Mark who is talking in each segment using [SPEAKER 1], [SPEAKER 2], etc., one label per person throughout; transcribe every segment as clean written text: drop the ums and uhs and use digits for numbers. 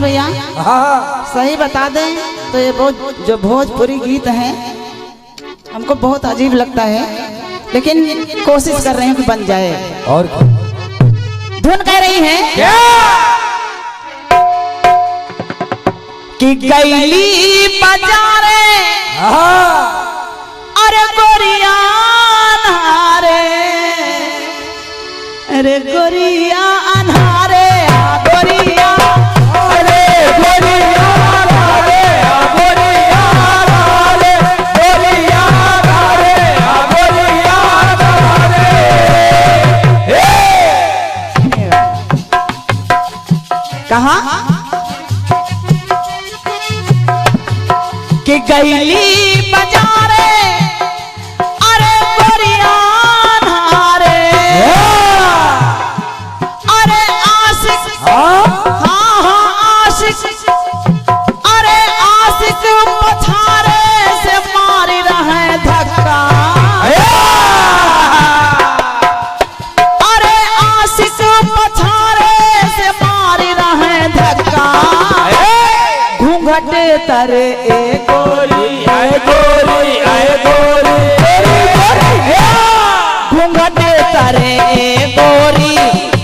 [SPEAKER 1] भैया सही बता दें तो ये बहुत जो भोजपुरी गीत है हमको बहुत अजीब लगता है, लेकिन कोशिश कर रहे हैं कि बन जाए।
[SPEAKER 2] और
[SPEAKER 1] धुन कह रही है क्या? कि गैली बाजारे अरे गोरिया अनहारे, अरे गोरिया अनहारे गोरिया,
[SPEAKER 2] अरे गोरिया रे गोरिया रे गोरिया रे गोरिया रे।
[SPEAKER 1] कहा कि गैली बाजारे अरे गोरिया अनहारे, अरे आशिक हाँ आशिक, अरे आशिक पछारे से मारी रहे धक्का, अरे आशिक पछारे से मारी रहे धक्का, घूंघट तरे ए गोरी आए गोरी आए गोरी, घूंघट तरे ए गोरी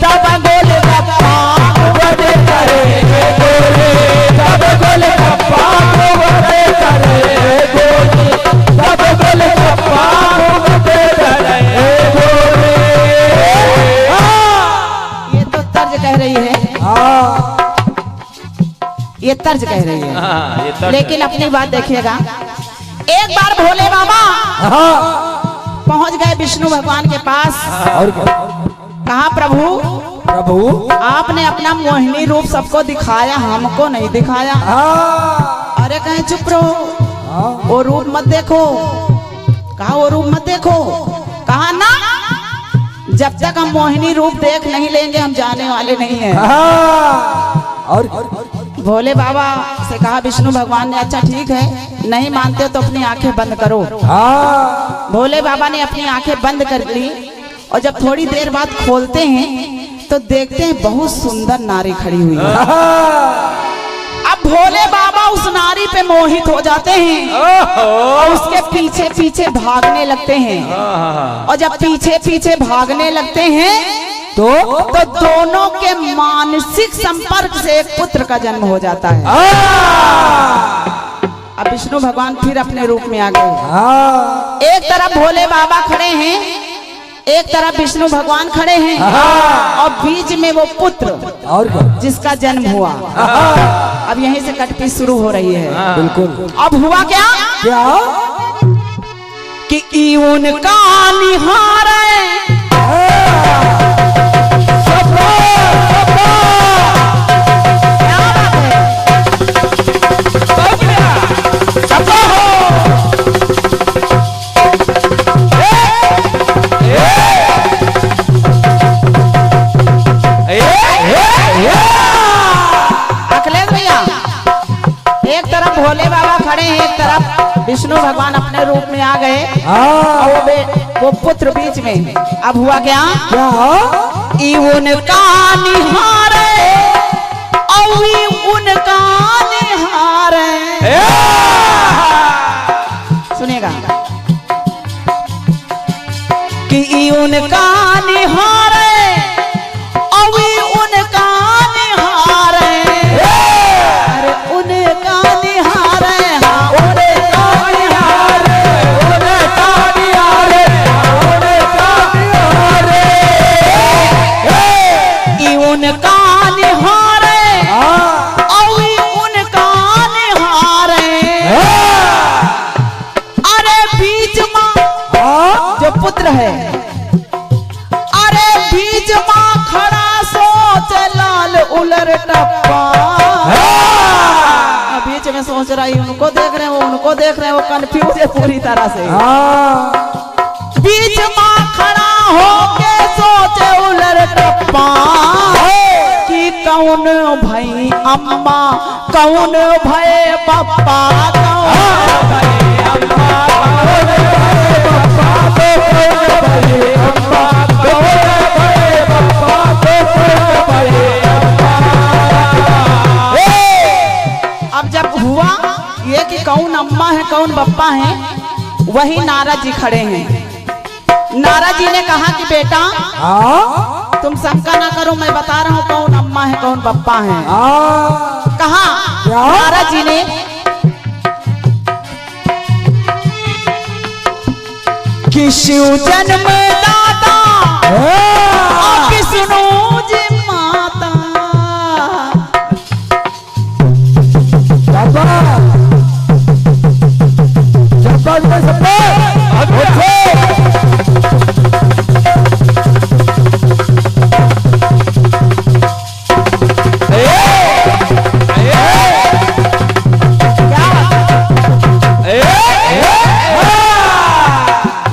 [SPEAKER 1] तब गोल गप्पा, घूंघट तरे ए गोरी तब गोल गप्पा, घूंघट तरे ए गोरी तब गोल गप्पा, घूंघट तरे ए गोरी। ये तो तर्ज कह रही है, ये तर्ज कह रही है, लेकिन अपनी बात देखिएगा। एक बार भोले बाबा पहुंच गए विष्णु भगवान के पास
[SPEAKER 2] और
[SPEAKER 1] कहा प्रभु
[SPEAKER 2] प्रभु
[SPEAKER 1] आपने अपना मोहिनी रूप सबको दिखाया, हमको नहीं दिखाया। अरे कहे चुप रहो, वो रूप मत देखो। कहा वो रूप मत देखो। कहा ना, जब तक हम मोहिनी रूप देख नहीं लेंगे हम जाने वाले नहीं हैं।
[SPEAKER 2] और
[SPEAKER 1] भोले बाबा से कहा विष्णु भगवान ने अच्छा ठीक है, नहीं मानते हो तो अपनी आंखें बंद करो। भोले बाबा ने अपनी आंखें बंद कर ली और जब थोड़ी देर बाद खोलते हैं तो देखते हैं बहुत सुंदर नारी खड़ी हुई है। अब भोले बाबा उस नारी पे मोहित हो जाते हैं और उसके पीछे पीछे भागने लगते हैं, और जब पीछे पीछे भागने लगते हैं तो दोनों के मानसिक संपर्क से एक पुत्र का जन्म हो जाता है। अब विष्णु भगवान फिर अपने रूप में आ गए। एक तरफ भोले बाबा खड़े हैं, एक तरफ विष्णु भगवान खड़े हैं, और बीच में वो पुत्र
[SPEAKER 2] और
[SPEAKER 1] जिसका जन्म हुआ। अब यहीं से कटपीट शुरू हो रही है।
[SPEAKER 2] बिल्कुल।
[SPEAKER 1] अब हुआ क्या
[SPEAKER 2] क्या
[SPEAKER 1] कि उनका निहारे भोले बाबा खड़े हैं, एक तरफ विष्णु भगवान अपने रूप में आ गए और वो पुत्र बीच में। अब हुआ क्या उनका निहारे उनका निहारे, सुनिएगा कि उनका निहारे उनका निहारे, अरे उनका निहारे हाँ उनका निहारे, उनका निहारे उनका निहारे, उनका निहारे उनका निहारे, अरे बीच में जो पुत्र है, अरे बीच में खड़ा सोच लाल उलर टप्पा, बीच में सोच रही उनको देख रहे हैं, वो उनको देख रहे हैं, वो कंफ्यूज है पूरी तरह से। बीच में खड़ा होके सोचे उलर टप्पा कि कौन भाई अम्मा कौन भाई पप्पा, कौन भाई अम्मा कौन भाई पप्पा, कौन भाई अम्मा कौन भाई पप्पा, कौन भाई अम्मा। अम्मा है कौन बप्पा है, वही नारद जी खड़े हैं। नारद जी ने कहा कि बेटा
[SPEAKER 2] हाँ
[SPEAKER 1] तुम शंका ना करो, मैं बता रहा हूँ कौन अम्मा है कौन बप्पा है।
[SPEAKER 2] हाँ
[SPEAKER 1] कहा
[SPEAKER 2] क्या?
[SPEAKER 1] नारद जी ने कि शिव जन्म दाता और विष्णु जी माता।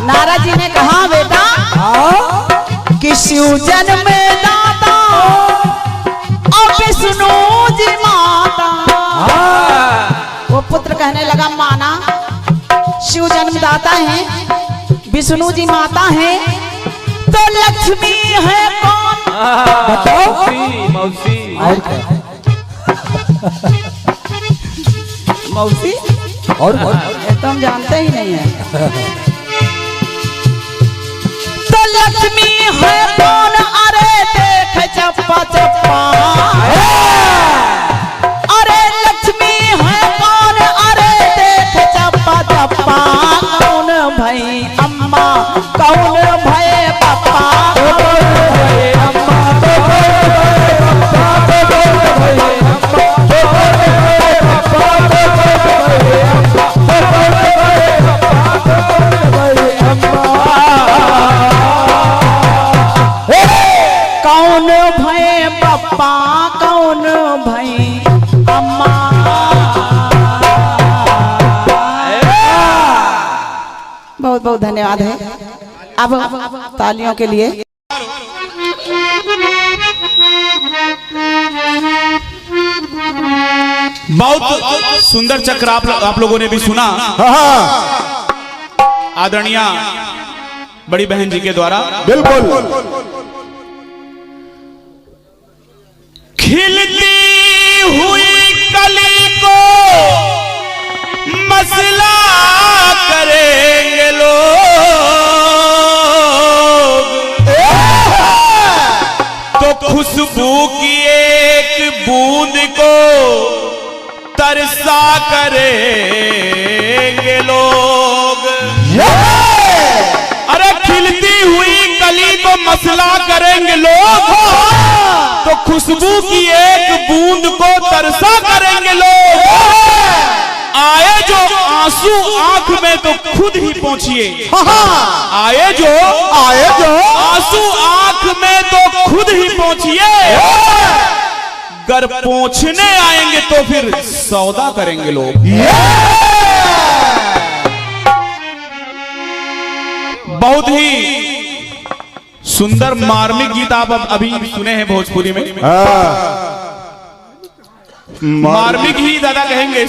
[SPEAKER 1] नारद जी ने कहा बेटा कि शिव जन्म दाता और विष्णु जी माता। वो पुत्र कहने लगा माना शिव जन्मदाता है, विष्णु जी माता है, तो लक्ष्मी है कौन?
[SPEAKER 2] बताओ मौसी
[SPEAKER 1] मौसी
[SPEAKER 2] और
[SPEAKER 1] ये तो हम जानते ही नहीं है। तो लक्ष्मी है कौन? अरे देख चप्पा चप्पा, अरे लक्ष्मी है कौन? अरे देख चप्पा चप्पा। कौन भाई अम्मा कौन भाई पापा? कौन भय पप्पा कौन भय अम्मा? बहुत बहुत धन्यवाद है। अब तालियों के लिए
[SPEAKER 3] बहुत सुंदर चक्र आप लोगों ने भी सुना आदरणीय बड़ी बहन जी के द्वारा।
[SPEAKER 2] बिल्कुल
[SPEAKER 3] खिलती हुई कली को मसला करेंगे लोग, तो खुशबू की एक बूंद को तरसा करेंगे लोग। अरे खिलती हुई कली को मसला करेंगे लोग, तो खुशबू की एक बूंद को तरसा करेंगे लोग। आए जो आंसू आंख में तो खुद ही पहुंचिए, आए जो आंसू आंख में तो खुद ही पहुंचिए। गर पहुंचने आएंगे तो फिर सौदा करेंगे लोग। बहुत ही सुंदर मार्मिक गीत आप अभी सुने हैं भोजपुरी में। मार्मिक ही दादा कहेंगे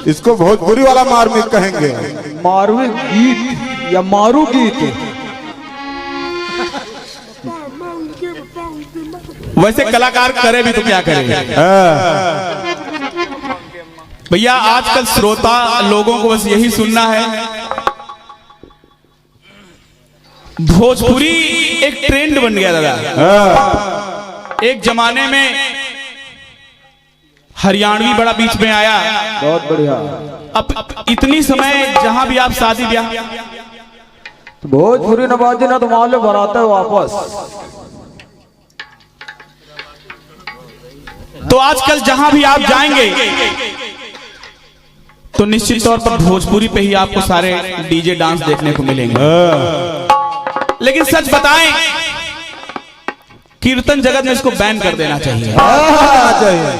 [SPEAKER 4] इसको भोजपुरी वाला मार्मिक कहेंगे।
[SPEAKER 2] मारू गीत या मारू गीत।
[SPEAKER 3] वैसे कलाकार करे भी तो क्या करेंगे भैया। आजकल श्रोता लोगों को बस यही सुनना है। भोजपुरी एक ट्रेंड बन गया दादा। एक जमाने में हरियाणवी बड़ा बीच में आया,
[SPEAKER 2] बहुत बढ़िया।
[SPEAKER 3] अब इतनी समय जहां भी आप शादी ब्याह,
[SPEAKER 2] भोजपुरी नवाजी ना तुम्हारे बराते वापस।
[SPEAKER 3] तो आजकल जहां भी आप जाएंगे तो निश्चित तौर पर भोजपुरी पे ही आपको सारे डीजे डांस देखने को मिलेंगे। लेकिन सच बताएं, कीर्तन जगत में इसको बैन कर देना चाहिए।
[SPEAKER 4] चाहिए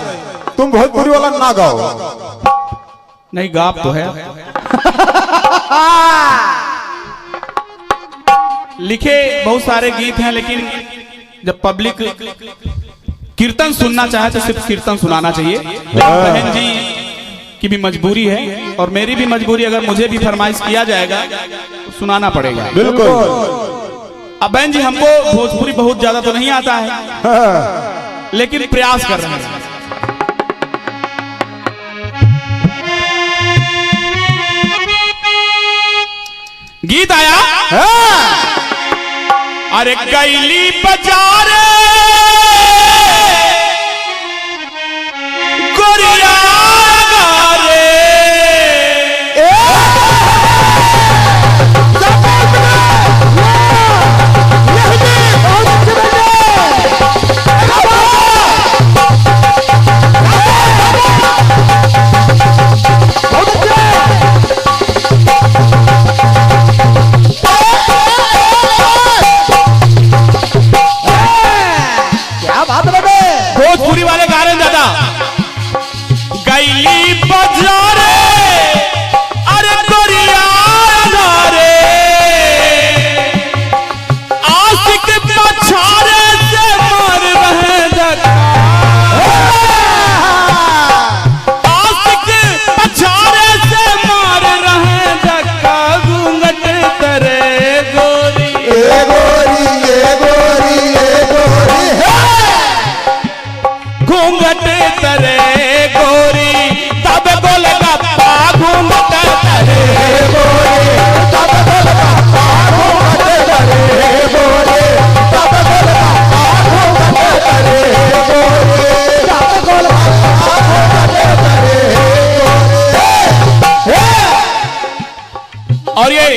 [SPEAKER 4] तुम भोजपुरी वाला ना गाओ।
[SPEAKER 3] नहीं गाप तो है। लिखे बहुत सारे गीत हैं, लेकिन जब पब्लिक कीर्तन सुनना चाहे तो सिर्फ कीर्तन सुनाना चाहिए। बहन जी की भी मजबूरी है और मेरी भी मजबूरी, अगर मुझे भी फरमाइश किया जाएगा तो सुनाना पड़ेगा।
[SPEAKER 4] बिल्कुल।
[SPEAKER 3] अब बहन जी हमको भोजपुरी बहुत ज्यादा तो नहीं आता है, लेकिन प्रयास कर रहे हैं। अरे गैली बाजारे गोरिया गारे भोजपुरी वाले गा रहे हैं दादा। गैली बाजारे अरे गोरिया गारे आशिक पछारे से मार रहे धक्का आशिक पछारे से मार रहे धक्का घूंघट करे गोरी
[SPEAKER 4] ए गोरी ए गोरी ए गोरी
[SPEAKER 3] घूंघट तरे गोरी तब गोलगप्पा घूंघट तरे गोरी
[SPEAKER 4] तब गोलगप्पा घूंघट करे गोरी तब गोलगप्पा घूंघट करे गोरी तब गोलगप्पा घूंघट करे
[SPEAKER 3] और ये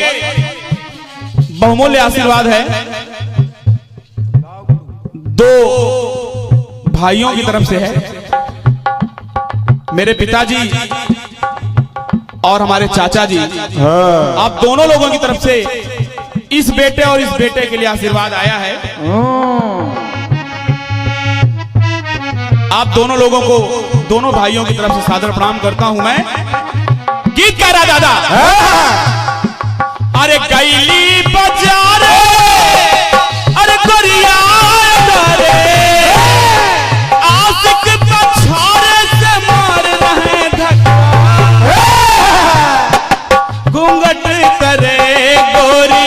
[SPEAKER 3] बहुमूल्य आशीर्वाद है दो भाइयों की तरफ से है, मेरे पिताजी और हमारे चाचा जी। आप दोनों लोगों की तरफ से इस बेटे और इस बेटे के लिए आशीर्वाद आया है। आप दोनों लोगों को दोनों भाइयों की तरफ से सादर प्रणाम करता हूं मैं। गीत कह रहा दादा। अरे गैली बाजारे अरे गोरिया गारे आशिक पछारे से मार रहे धक्का घूंघट करे गोरी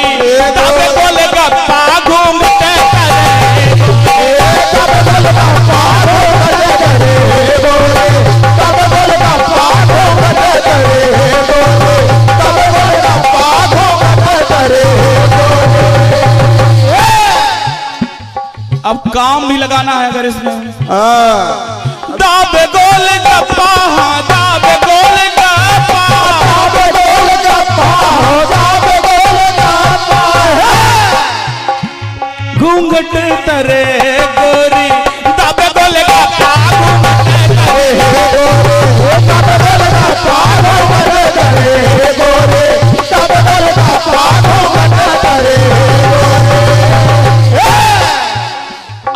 [SPEAKER 3] तब गोलगप्पा घूंघट करे
[SPEAKER 4] तब गोलगप्पा घूंघट करे गोरी तब गोलगप्पा घूंघट करे गोरी तब गोलगप्पा घूंघट करे
[SPEAKER 3] अब काम भी लगाना है अगर इसमें दाबे गोलगप्पा हाँ दाबे गोलगप्पा
[SPEAKER 4] तब गोलगप्पा तब गोलगप्पा
[SPEAKER 3] घूंघट तरे गोरी दाबे गोलगप्पा घूंघट तरे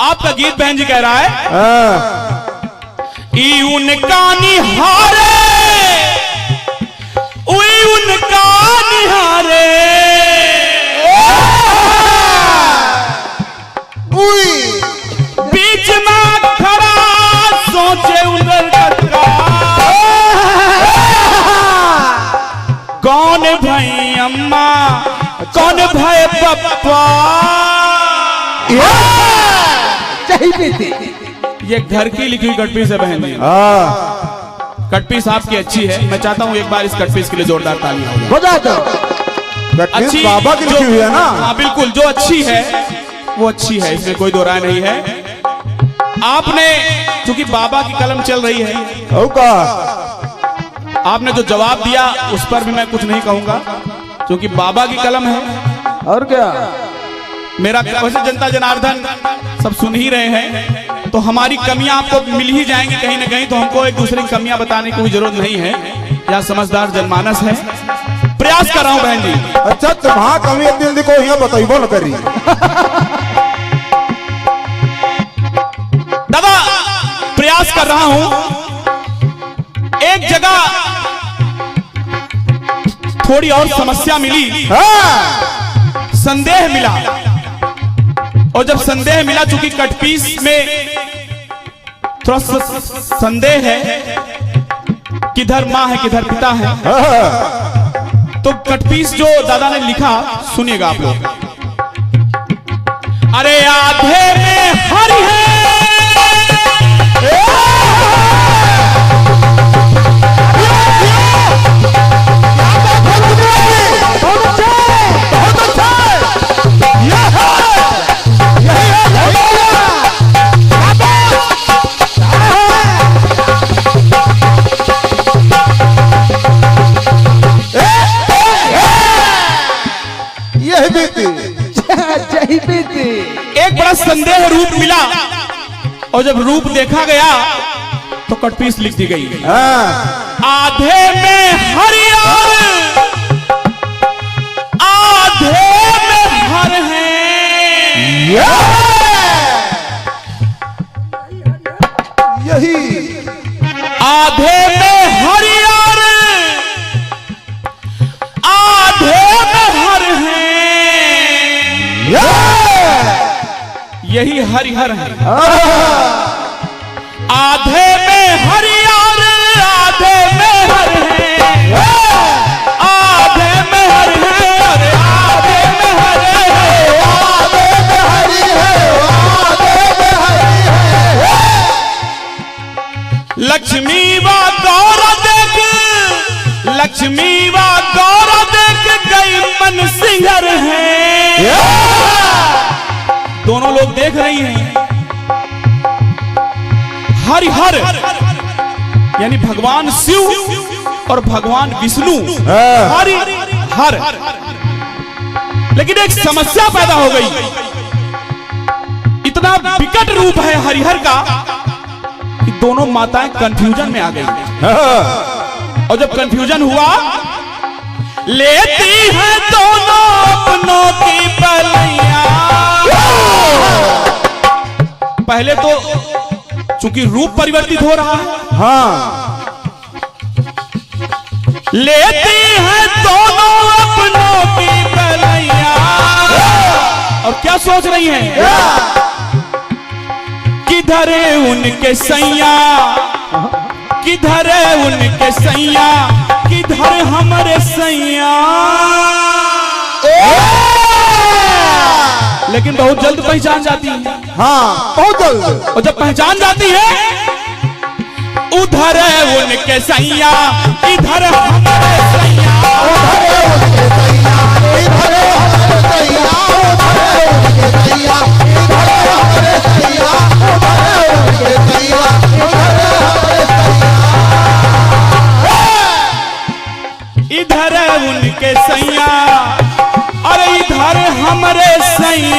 [SPEAKER 3] आपका गीत बहन जी कह रहा है ई उनका निहारे उई उनका निहारे बीच में खड़ा सोचे उधर का कौन भाई अम्मा कौन भाई पप्पा ये घर की लिखी हुई कटपीस है बहन जी। कटपीस आपकी अच्छी है, मैं चाहता हूँ एक बार इस कटपीस के लिए जोरदार ताली
[SPEAKER 4] हो जाए तो
[SPEAKER 3] अच्छी
[SPEAKER 4] बाबा की लिखी हुई है ना।
[SPEAKER 3] हाँ बिल्कुल, जो अच्छी है वो अच्छी है, इसमें कोई दो राय नहीं है। आपने चूंकि बाबा की कलम चल रही है आपने जो जवाब दिया उस पर भी मैं कुछ नहीं कहूंगा क्योंकि बाबा की कलम है।
[SPEAKER 2] और क्या
[SPEAKER 3] मेरा वैसे जनता जनार्दन सब सुन ही रहे हैं तो हमारी कमियां आपको मिल ही जाएंगी कहीं ना कहीं, तो हमको एक दूसरे की कमियां बताने की कोई जरूरत नहीं है। यह समझदार जनमानस है, प्रयास कर रहा हूं बहन जी।
[SPEAKER 4] अच्छा तुम्हारा कमी दिल को यहाँ बताइबो न करी
[SPEAKER 3] दादा प्रयास कर रहा हूं। एक जगह थोड़ी और समस्या मिली, संदेह मिला, और जब संदेह मिला चूंकि कटपीस में थोड़ा संदेह है किधर माँ है किधर पिता है, तो कटपीस जो दादा ने लिखा सुनिएगा आप लोग। अरे आधे में हरि है और जब रूप देखा गया तो कटपीस लिख दी गई।
[SPEAKER 4] हाँ।
[SPEAKER 3] आधे में हरियर आधे में हर हैं।
[SPEAKER 4] यही
[SPEAKER 3] आधे में हरियर आधे में हर हैं। यही हरिहर है। आधे में हरियर आधे में हर हैं। आधे में हर हैं अरे आधे में हर हैं।
[SPEAKER 4] आधे में हरी है, आधे में हरी है।
[SPEAKER 3] लक्ष्मी व गौरा देख लक्ष्मी व गौरा देख गई मन सिंगर है। दोनों लोग देख रही हैं। हरिहर यानी भगवान शिव और भगवान विष्णु हरि हर। लेकिन एक समस्या पैदा हो गई। इतना विकट रूप है हरिहर का कि दोनों माताएं कंफ्यूजन में आ गई। और जब कंफ्यूजन हुआ लेती है दोनों अपनों की पलियां। पहले तो चूंकि रूप परिवर्तित हो रहा है।
[SPEAKER 4] हाँ।
[SPEAKER 3] लेती है दोनों अपनों की पलियां। और क्या सोच रही हैं? किधर है उनके सैया किधर है उनके सैया किधर हमारे सैया। लेकिन बहुत जल्द पहचान जाती है।
[SPEAKER 4] हाँ बहुत जल्द।
[SPEAKER 3] और जब पहचान जाती है उधर है उनके सैया इधर हमारे सैया।
[SPEAKER 4] उधर है उनके सैया, इधर है हमारे सैया। उधर है उनके सैया, इधर है हमारे सैया। उधर है उनके सैया, इधर है हमारे
[SPEAKER 3] इधर है उनके सैया और इधर हमारे सैया।